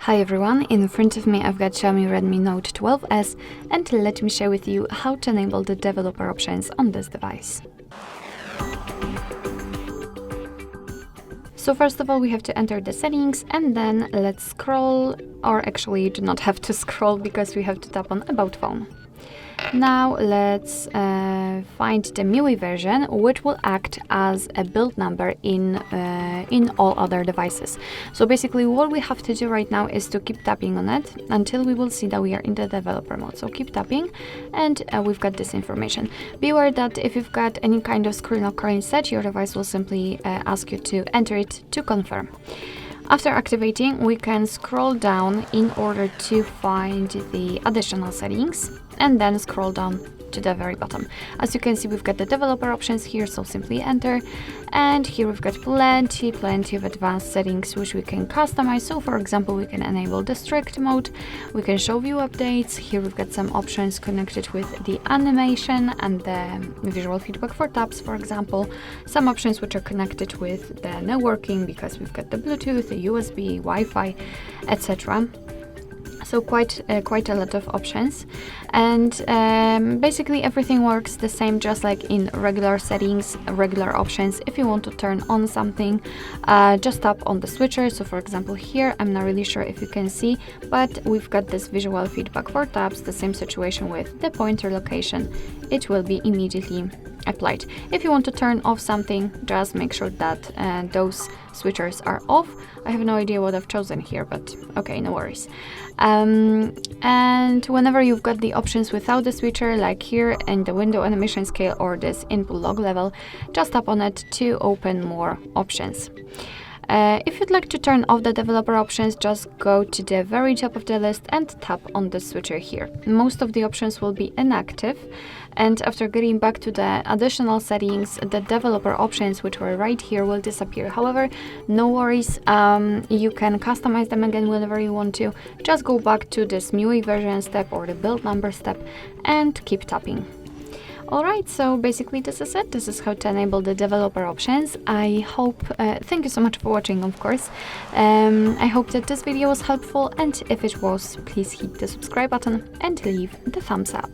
Hi everyone, in front of me I've got Xiaomi Redmi Note 12S and let me share with you how to enable the developer options on this device. So first of all we have to enter the settings and then let's scroll, or actually you do not have to scroll because we have to tap on About Phone. Now let's find the MIUI version, which will act as a build number in all other devices. So basically what we have to do right now is to keep tapping on it until we will see that we are in the developer mode. So keep tapping and we've got this information. Be aware that if you've got any kind of screen lock set, your device will simply ask you to enter it to confirm. After activating, we can scroll down in order to find the additional settings and then scroll down to the very bottom. As you can see, we've got the developer options here, so simply enter. And here we've got plenty of advanced settings which we can customize. So for example, we can enable the strict mode, we can show view updates. Here we've got some options connected with the animation and the visual feedback for taps, for example. Some options which are connected with the networking because we've got the Bluetooth, the USB, Wi-Fi, etc. So quite a lot of options, and basically everything works the same, just like in regular settings, regular options. If you want to turn on something, just tap on the switcher. So for example here, I'm not really sure if you can see, but we've got this visual feedback for taps, the same situation with the pointer location. It will be immediately applied. If you want to turn off something, just make sure that those switchers are off. I have no idea what I've chosen here, but okay, no worries. And whenever you've got the options without the switcher, like here in the window animation scale or this input log level, just tap on it to open more options. If you'd like to turn off the developer options, just go to the very top of the list and tap on the switcher here. Most of the options will be inactive, and after getting back to the additional settings, the developer options which were right here will disappear. However, no worries, you can customize them again whenever you want to. Just go back to this MIUI version step or the build number step and keep tapping. Alright, so basically this is it. This is how to enable the developer options. I hope, thank you so much for watching, of course. I hope that this video was helpful, and if it was, please hit the subscribe button and leave the thumbs up.